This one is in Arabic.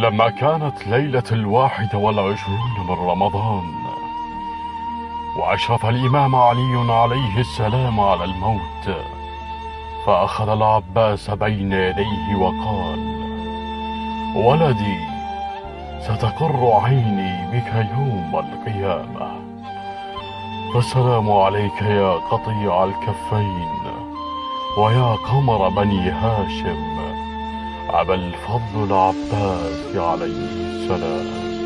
لما كانت ليلة 21 من رمضان، وأشرف الإمام علي عليه السلام على الموت، فأخذ العباس بين يديه وقال: ولدي، ستقر عيني بك يوم القيامة، فالسلام عليك يا قطيع الكفين، ويا قمر بني هاشم، أبا الفضل العباس عليه السلام.